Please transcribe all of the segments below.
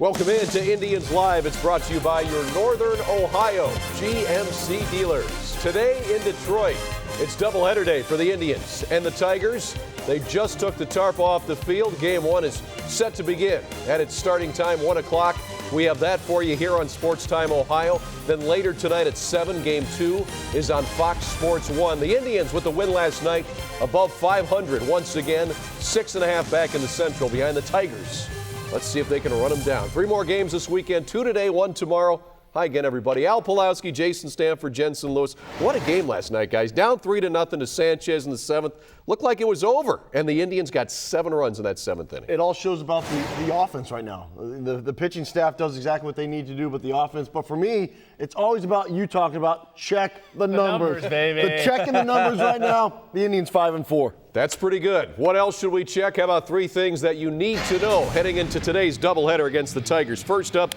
Welcome in to Indians Live. It's brought to you by your Northern Ohio GMC dealers. Today in Detroit, it's doubleheader day for the Indians and the Tigers. They just took the tarp off the field. Game one is set to begin at its starting time, 1 o'clock. We have that for you here on Sports Time Ohio. Then later tonight at 7, Game 2 is on Fox Sports 1. The Indians with the win last night, above 500 once again, 6.5 back in the Central behind the Tigers. Let's see if they can run them down. 3 more games this weekend, 2 today, 1 tomorrow. Hi again, everybody. Al Pulowski, Jason Stanford, Jensen Lewis. What a game last night, guys. Down 3-0 to Sanchez in the 7th. Looked like it was over, and the Indians got 7 runs in that 7th inning. It all shows about the offense right now. The pitching staff does exactly what they need to do, but the offense. But for me, it's always about you talking about check the numbers, baby. The checking the numbers right now. The Indians 5-4. That's pretty good. What else should we check? How about 3 things that you need to know heading into today's doubleheader against the Tigers? First up,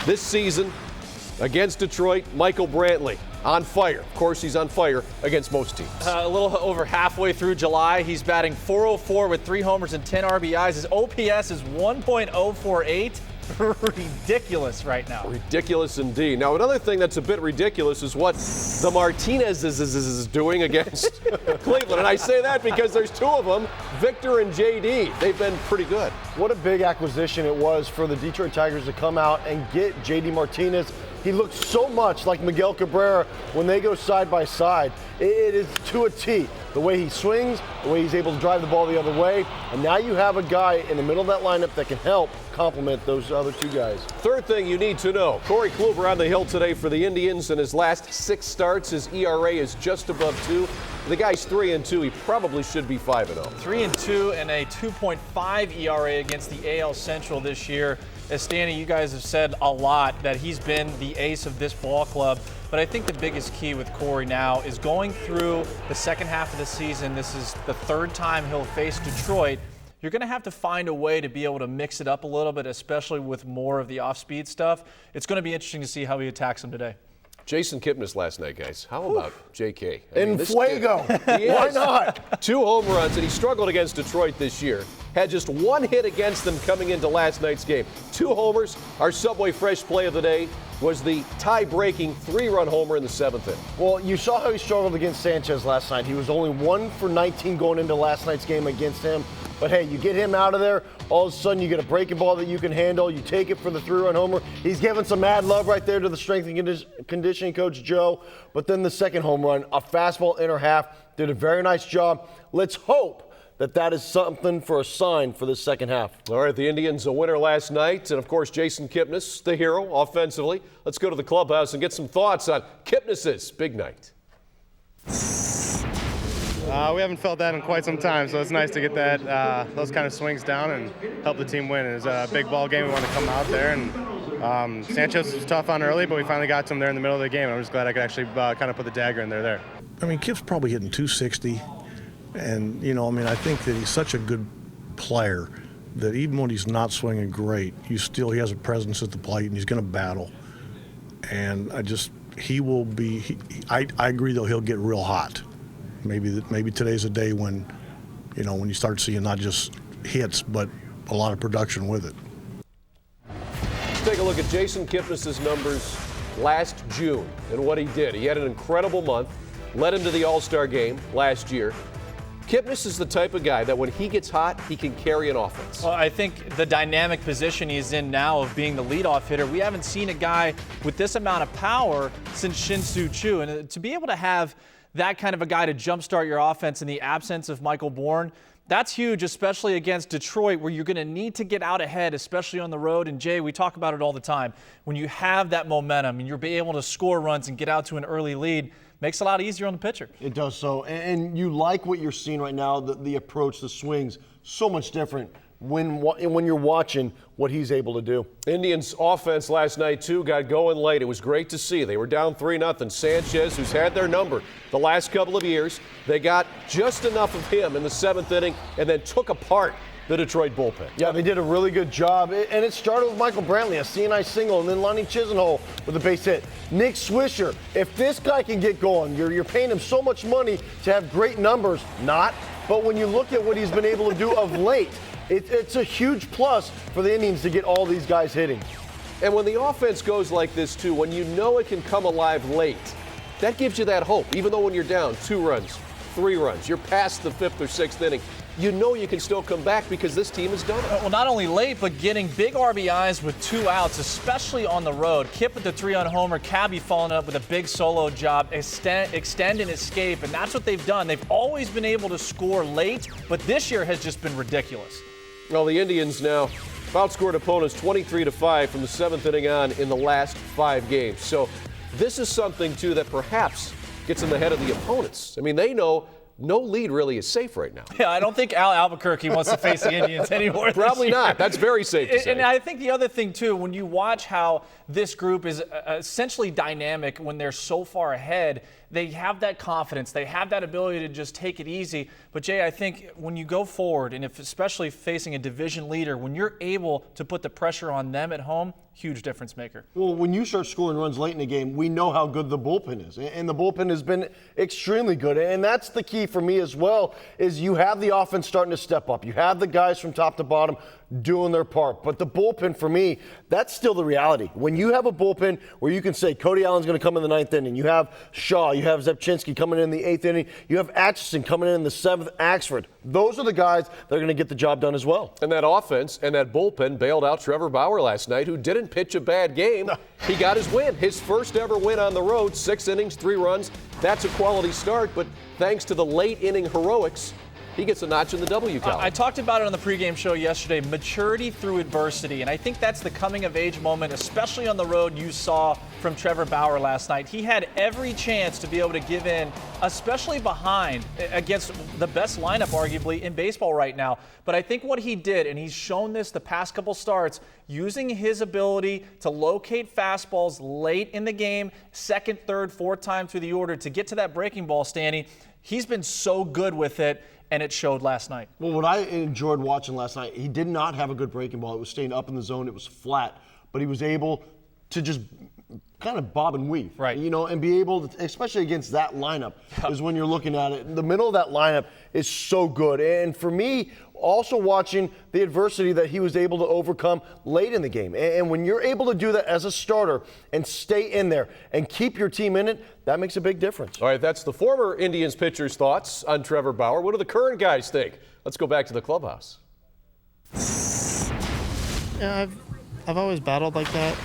this season against Detroit, Michael Brantley on fire. Of course, he's on fire against most teams. A little over halfway through July, he's batting .404 with 3 homers and 10 RBIs. His OPS is 1.048. Ridiculous right now. Ridiculous indeed. Now, another thing that's a bit ridiculous is what the Martinez is doing against Cleveland. And I say that because there's 2 of them, Victor and JD. They've been pretty good. What a big acquisition it was for the Detroit Tigers to come out and get JD Martinez. He looks so much like Miguel Cabrera when they go side by side. It is to a T. The way he swings, the way he's able to drive the ball the other way. And now you have a guy in the middle of that lineup that can help complement those other 2 guys. Third thing you need to know, Corey Kluber on the hill today for the Indians. In his last 6 starts, his ERA is just above 2. The guy's 3-2. He probably should be 5-0. 3-2 and a 2.5 ERA against the AL Central this year. As Stanley, you guys have said a lot that he's been the ace of this ball club. But I think the biggest key with Corey now is going through the second half of the season. This is the 3rd time he'll face Detroit. You're going to have to find a way to be able to mix it up a little bit, especially with more of the off-speed stuff. It's going to be interesting to see how he attacks him today. Jason Kipnis last night, guys. How about JK? In Fuego. Why not? 2 home runs, and he struggled against Detroit this year. Had just 1 hit against them coming into last night's game. 2 homers. Our Subway Fresh play of the day was the tie-breaking 3-run homer in the 7th inning. Well, you saw how he struggled against Sanchez last night. He was only 1 for 19 going into last night's game against him. But hey, you get him out of there, all of a sudden you get a breaking ball that you can handle. You take it for the 3-run homer. He's giving some mad love right there to the strength and conditioning coach, Joe. But then the second home run, a fastball inner half, did a very nice job. Let's hope that is something for a sign for the second half. All right, the Indians a winner last night. And, of course, Jason Kipnis, the hero offensively. Let's go to the clubhouse and get some thoughts on Kipnis's big night. We haven't felt that in quite some time, so it's nice to get that those kind of swings down and help the team win. It was a big ball game. We want to come out there, and Sanchez was tough on early, but we finally got to him there in the middle of the game. I'm just glad I could actually kind of put the dagger in there. I mean, Kip's probably hitting 260, and, I think that he's such a good player that even when he's not swinging great, he has a presence at the plate, and he's going to battle. And he will be – I agree, though, he'll get real hot. Maybe today's a day when, when you start seeing not just hits, but a lot of production with it. Let's take a look at Jason Kipnis' numbers last June and what he did. He had an incredible month, led him to the All-Star game last year. Kipnis is the type of guy that when he gets hot, he can carry an offense. Well, I think the dynamic position he's in now of being the leadoff hitter, we haven't seen a guy with this amount of power since Shin-Soo Choo. And to be able to have that kind of a guy to jumpstart your offense in the absence of Michael Bourn, that's huge, especially against Detroit, where you're going to need to get out ahead, especially on the road. And, Jay, we talk about it all the time. When you have that momentum and you're able to score runs and get out to an early lead, makes it a lot easier on the pitcher. It does so. And you like what you're seeing right now, the approach, the swings, so much different when you're watching what he's able to do. Indians offense last night, too, got going late. It was great to see. They were down 3-0. Sanchez, who's had their number the last couple of years, they got just enough of him in the 7th inning and then took apart the Detroit bullpen. Yeah, they did a really good job. And it started with Michael Brantley, a CNI single, and then Lonnie Chisenhall with a base hit. Nick Swisher, if this guy can get going, you're paying him so much money to have great numbers. Not. but when you look at what he's been able to do of late, it's a huge plus for the Indians to get all these guys hitting. And when the offense goes like this, too, when you know it can come alive late, that gives you that hope. Even though when you're down 2 runs, 3 runs, you're past the 5th or 6th inning, you know you can still come back because this team has done it. Well, not only late, but getting big RBIs with 2 outs, especially on the road. Kip with the 3-run homer, Cabby following up with a big solo job, extend and escape, and that's what they've done. They've always been able to score late, but this year has just been ridiculous. Well, the Indians now outscored opponents 23-5 from the 7th inning on in the last 5 games. So this is something, too, that perhaps gets in the head of the opponents. I mean, they know no lead really is safe right now. Yeah, I don't think Al Albuquerque wants to face the Indians anymore. Probably not. That's very safe to say. And I think the other thing, too, when you watch how this group is essentially dynamic when they're so far ahead, they have that confidence. They have that ability to just take it easy. But, Jay, I think when you go forward, and if especially facing a division leader, when you're able to put the pressure on them at home, huge difference maker. Well, when you start scoring runs late in the game, we know how good the bullpen is. And the bullpen has been extremely good. And that's the key for me as well, is you have the offense starting to step up. You have the guys from top to bottom doing their part. But the bullpen, for me, that's still the reality. When you have a bullpen where you can say Cody Allen's going to come in the 9th inning, you have Shaw, you have Zepchinski coming in the 8th inning, you have Atchison coming in the 7th, Axford. Those are the guys that are going to get the job done as well. And that offense and that bullpen bailed out Trevor Bauer last night, who didn't pitch a bad game. He got his win, his first ever win on the road, 6 innings, 3 runs. That's a quality start, but thanks to the late inning heroics, he gets a notch in the W column. I talked about it on the pregame show yesterday, maturity through adversity, and I think that's the coming-of-age moment, especially on the road, you saw from Trevor Bauer last night. He had every chance to be able to give in, especially behind, against the best lineup, arguably, in baseball right now. But I think what he did, and he's shown this the past couple starts, using his ability to locate fastballs late in the game, 2nd, 3rd, 4th time through the order, to get to that breaking ball, Stanny, he's been so good with it. And it showed last night. Well, what I enjoyed watching last night, he did not have a good breaking ball. It was staying up in the zone. It was flat. But he was able to just kind of bob and weave. Right. You know, and be able to, especially against that lineup, is when you're looking at it. The middle of that lineup is so good. And for me, also watching the adversity that he was able to overcome late in the game. And when you're able to do that as a starter and stay in there and keep your team in it, that makes a big difference. All right, that's the former Indians pitcher's thoughts on Trevor Bauer. What do the current guys think? Let's go back to the clubhouse. Yeah, I've always battled like that.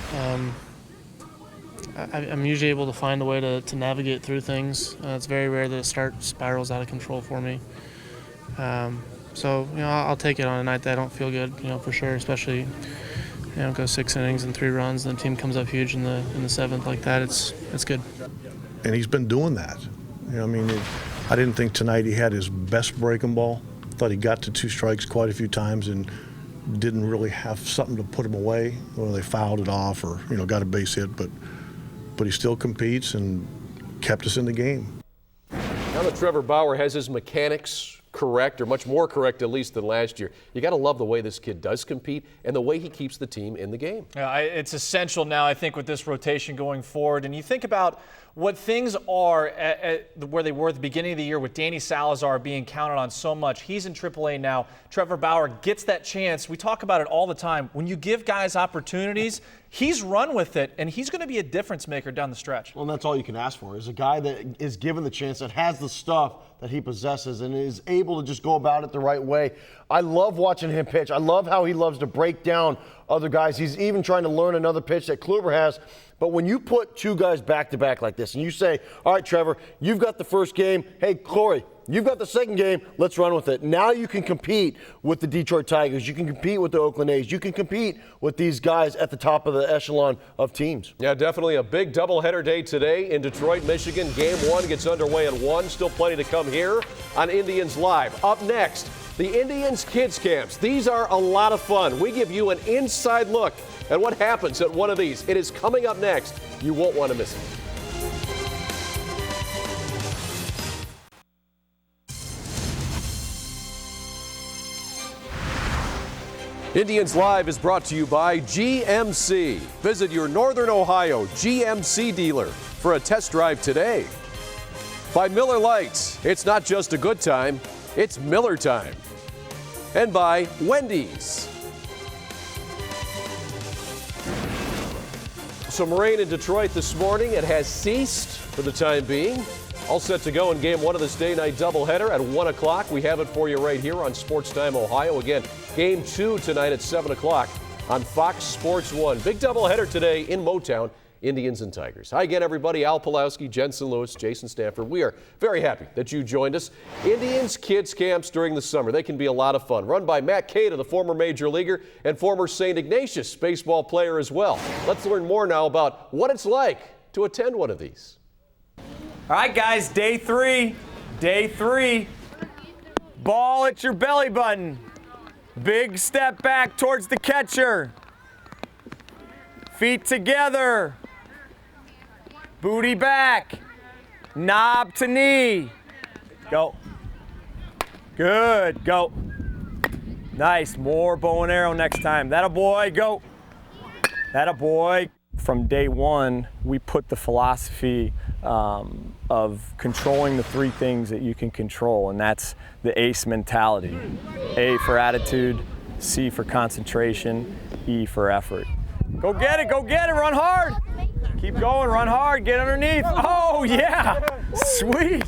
I'm usually able to find a way to navigate through things. It's very rare that a start spirals out of control for me. So, you know, I'll take it on a night that I don't feel good, you know, for sure, especially, you know, go 6 innings and 3 runs and the team comes up huge in the 7th like that. It's good. And he's been doing that. You know, I mean, I didn't think tonight he had his best breaking ball. Thought he got to 2 strikes quite a few times and didn't really have something to put him away, or they fouled it off or, you know, got a base hit, but he still competes and kept us in the game. Now that Trevor Bauer has his mechanics correct, or much more correct at least than last year, you got to love the way this kid does compete and the way he keeps the team in the game. Yeah, it's essential now, I think, with this rotation going forward. And you think about what things are at where they were at the beginning of the year with Danny Salazar being counted on so much. He's in AAA now. Trevor Bauer gets that chance. We talk about it all the time. When you give guys opportunities, he's run with it, and he's going to be a difference maker down the stretch. Well, and that's all you can ask for, is a guy that is given the chance, that has the stuff that he possesses and is able to just go about it the right way. I love watching him pitch. I love how he loves to break down other guys. He's even trying to learn another pitch that Kluber has. But when you put 2 guys back-to-back like this and you say, all right, Trevor, you've got the first game. Hey, Corey, you've got the second game. Let's run with it. Now you can compete with the Detroit Tigers. You can compete with the Oakland A's. You can compete with these guys at the top of the echelon of teams. Yeah, definitely a big doubleheader day today in Detroit, Michigan. Game 1 gets underway at 1. Still plenty to come here on Indians Live. Up next, the Indians Kids Camps. These are a lot of fun. We give you an inside look at what happens at one of these. It is coming up next. You won't want to miss it. Indians Live is brought to you by GMC. Visit your Northern Ohio GMC dealer for a test drive today. By Miller Lite, it's not just a good time, It's Miller time. And by Wendy's. Some rain in Detroit this morning. It has ceased for the time being. All set to go in game one of this day-night doubleheader at 1 o'clock. We have it for you right here on Sports Time Ohio. Again, game two tonight at 7 o'clock on Fox Sports 1. Big doubleheader today in Motown, Indians and Tigers. Hi again, everybody. Al Pulowski, Jensen Lewis, Jason Stanford. We are very happy that you joined us. Indians kids camps during the summer. They can be a lot of fun. Run by Matt Cato, the former major leaguer and former St. Ignatius baseball player as well. Let's learn more now about what it's like to attend one of these. All right, guys, day three. Day three. Ball at your belly button. Big step back towards the catcher. Feet together. Booty back. Knob to knee. Go. Good. Go. Nice. More bow and arrow next time. That a boy. Go. That a boy. From day one, we put the philosophy of controlling the three things that you can control, and that's the ACE mentality. A for attitude, C for concentration, E for effort. Go get it, run hard. Keep going, run hard, get underneath. Oh yeah, sweet.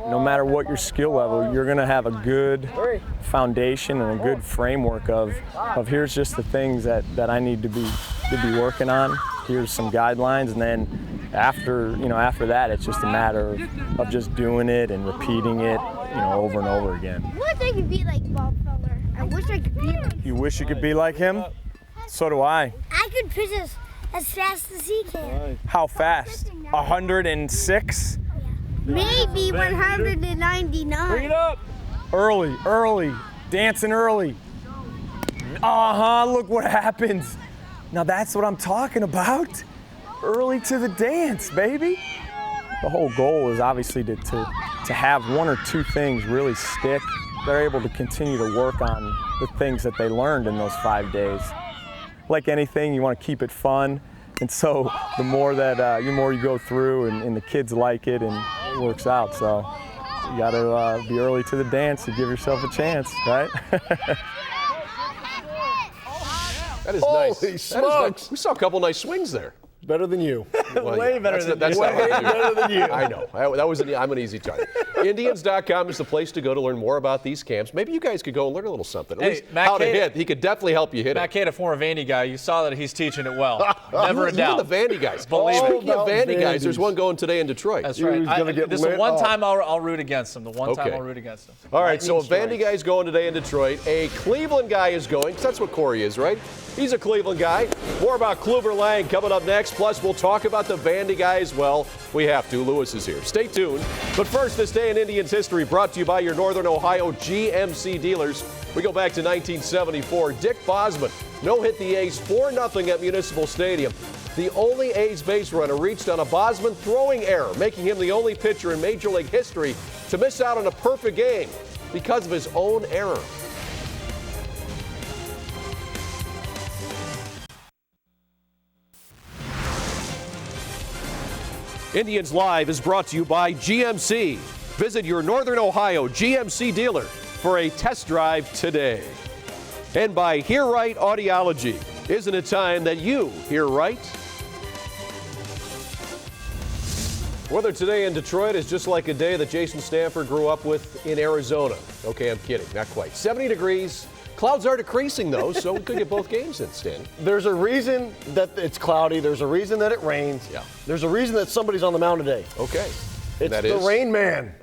No matter what your skill level, you're gonna have a good foundation and a good framework of here's just the things that I need to be working on. Here's some guidelines, and then after that, it's just a matter of just doing it and repeating it, over and over again. I wish I could be like Bob Feller. I wish I could be like him. You wish you could be like him? So do I. I could pitch as fast as he can. How fast? 106? Maybe 199. Bring it up. Early, dancing early. Look what happens. Now that's what I'm talking about. Early to the dance, baby. The whole goal is obviously to have one or two things really stick. They're able to continue to work on the things that they learned in those 5 days. Like anything, you want to keep it fun. And so the more you go through and the kids like it and it works out. So you got to be early to the dance to give yourself a chance, right? That is Holy nice. That is smokes. nice. We saw a couple nice swings there. Better than you. Well, Way better than you. Way better than you. I know. I'm an easy target. Indians.com is the place to go to learn more about these camps. Maybe you guys could go and learn a little something. At Hey, least Matt how to Cato- hit. He could definitely help you hit Matt it. Cato, former Vandy guy, you saw that he's teaching it well. Never a You doubt. and the Vandy guys. Believe it. Speaking of About Vandy guys, Vandy's. there's one going today in Detroit. That's He right. was gonna get This is the lit one up. time I'll root against him. The one time Okay. I'll root against him. All right, so a Lightning Vandy guy's going today in Detroit. A Cleveland guy is going, because that's what Corey is, right? He's a Cleveland guy. More about Kluber Lang coming up next. Plus, we'll talk about the Vandy guy as well. We have to. Lewis is here. Stay tuned. But first, this day in Indians history brought to you by your Northern Ohio GMC dealers. We go back to 1974. Dick Bosman no-hit the A's 4-0 at Municipal Stadium. The only A's base runner reached on a Bosman throwing error, making him the only pitcher in Major League history to miss out on a perfect game because of his own error. Indians Live is brought to you by GMC. Visit your Northern Ohio GMC dealer for a test drive today. And by Hear Right Audiology. Isn't it time that you hear right? Weather today in Detroit is just like a day that Jason Stanford grew up with in Arizona. Okay, I'm kidding, not quite. 70 degrees. Clouds are decreasing though, so we could get both games in, Stan. There's a reason that it's cloudy. There's a reason that it rains. Yeah. There's a reason that somebody's on the mound today. Okay. It's That the is- Rain Man.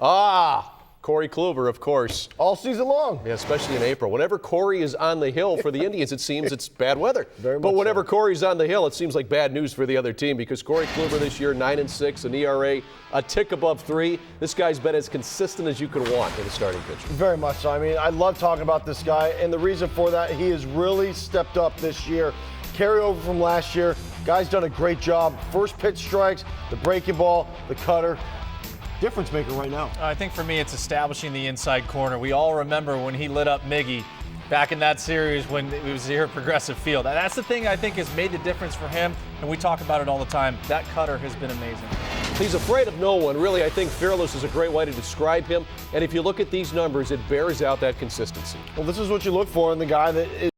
Corey Kluber, of course. All season long. Yeah, especially in April. Whenever Corey is on the hill for the Indians, it seems it's bad weather. Very but much whenever so. Corey's on the hill, it seems like bad news for the other team because Corey Kluber this year, 9-6, an ERA, a tick above 3. This guy's been as consistent as you could want in a starting pitcher. Very much so. I mean, I love talking about this guy, and the reason for that, he has really stepped up this year. Carryover from last year. Guy's done a great job. First pitch strikes, the breaking ball, the cutter. Difference maker right now. I think for me, it's establishing the inside corner. We all remember when he lit up Miggy back in that series when it was here at Progressive Field. And that's the thing I think has made the difference for him, and we talk about it all the time. That cutter has been amazing. He's afraid of no one. Really, I think fearless is a great way to describe him. And if you look at these numbers, it bears out that consistency. Well, this is what you look for in the guy that